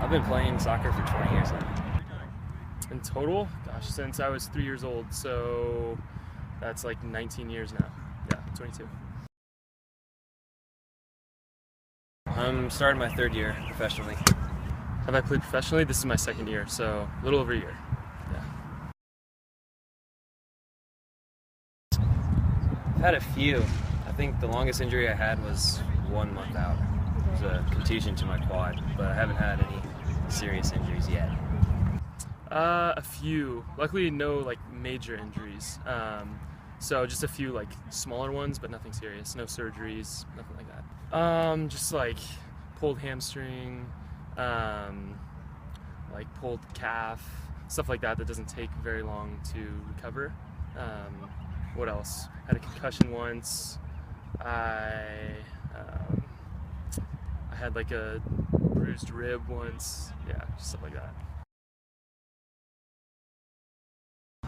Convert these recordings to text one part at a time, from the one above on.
I've been playing soccer for 20 years now. In total, gosh, since I was 3 years old, so that's like 19 years now. Yeah, 22. I'm starting my third year professionally. Have I played professionally? This is my second year, so a little over a year. Yeah. I've had a few. I think the longest injury I had was 1 month out. It was a contusion to my quad, but I haven't had any serious injuries yet. A few. Luckily, no like major injuries. So just a few like smaller ones, but nothing serious. No surgeries, nothing like that. Just like pulled hamstring, like pulled calf, stuff like that doesn't take very long to recover. What else? Had a concussion once. I had like a bruised rib once. Yeah, just stuff like that.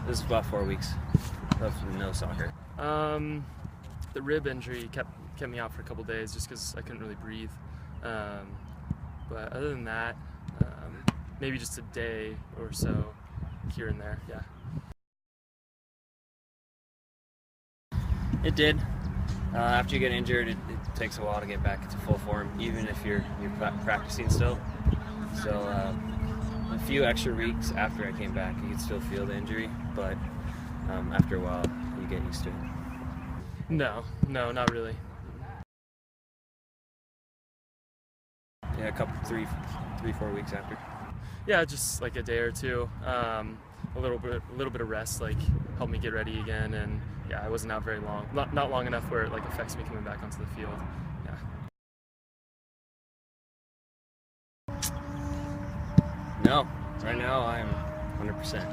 This is about 4 weeks of no soccer. The rib injury kept me out for a couple days just because I couldn't really breathe. But other than that, maybe just a day or so here and there. Yeah. It did. After you get injured, it takes a while to get back into full form, even if you're practicing still. So a few extra weeks after I came back, you could still feel the injury, but after a while, you get used to it. No, not really. Yeah, a couple, 4 weeks after. Yeah, just like a day or two. A little bit of rest, like helped me get ready again, and yeah, I wasn't out very long. Not long enough where it like affects me coming back onto the field. Yeah. No, right now I'm 100%.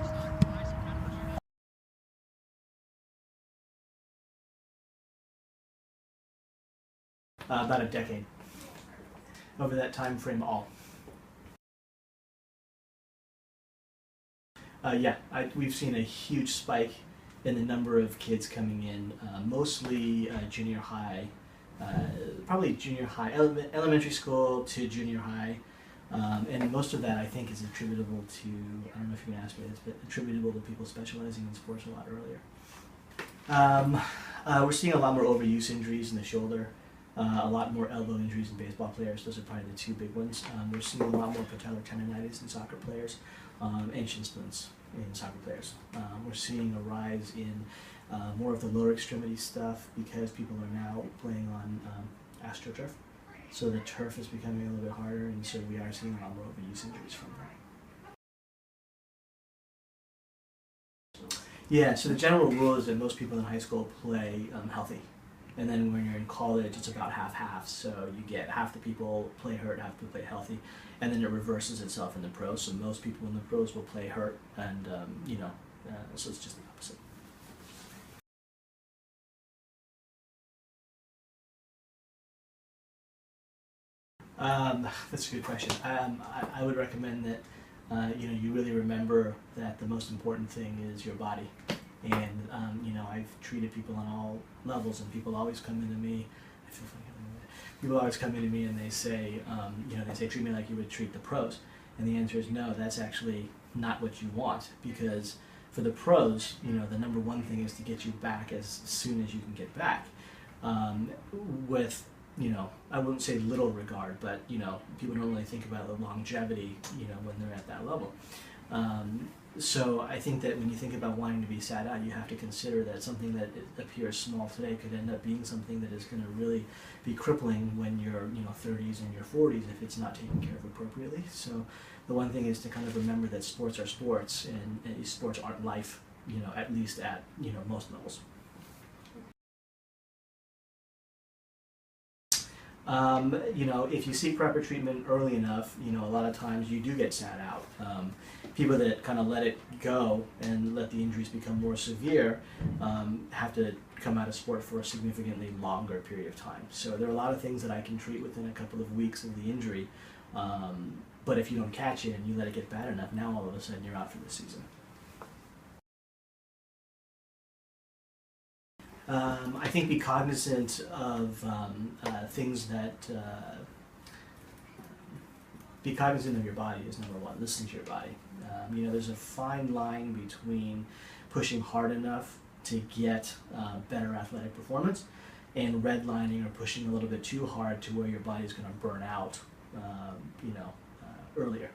About a decade. Over that time frame, all. We've seen a huge spike in the number of kids coming in, mostly junior high, probably junior high, elementary school to junior high, and most of that I think is attributable to, I don't know if you're going to ask me this, but attributable to people specializing in sports a lot earlier. We're seeing a lot more overuse injuries in the shoulder. A lot more elbow injuries in baseball players. Those are probably the two big ones. We're seeing a lot more patellar tendonitis in soccer players, and shin splints in soccer players. We're seeing a rise in more of the lower extremity stuff because people are now playing on AstroTurf. So the turf is becoming a little bit harder, and so we are seeing a lot more overuse injuries from that. Yeah, so the general rule is that most people in high school play healthy. And then when you're in college, it's about half-half. So you get half the people play hurt, half the people play healthy. And then it reverses itself in the pros. So most people in the pros will play hurt, and so it's just the opposite. That's a good question. I would recommend that you really remember that the most important thing is your body. And I've treated people on all levels, and people always come into me. I feel funny. People always come into me and they say, treat me like you would treat the pros. And the answer is no. That's actually not what you want, because for the pros, the number one thing is to get you back as soon as you can get back. With I wouldn't say little regard, but people don't really think about the longevity, when they're at that level. So I think that when you think about wanting to be sat out, you have to consider that something that appears small today could end up being something that is going to really be crippling when you're 30s and your 40s if it's not taken care of appropriately. So the one thing is to kind of remember that sports are sports, and sports aren't life, at least at most levels. If you seek proper treatment early enough, a lot of times you do get sat out. People that kind of let it go and let the injuries become more severe have to come out of sport for a significantly longer period of time. So there are a lot of things that I can treat within a couple of weeks of the injury, but if you don't catch it and you let it get bad enough, now all of a sudden you're out for the season. I think be cognizant of things that be cognizant of your body is number one. Listen to your body. You know, there's a fine line between pushing hard enough to get better athletic performance and redlining or pushing a little bit too hard to where your body's going to burn out, earlier.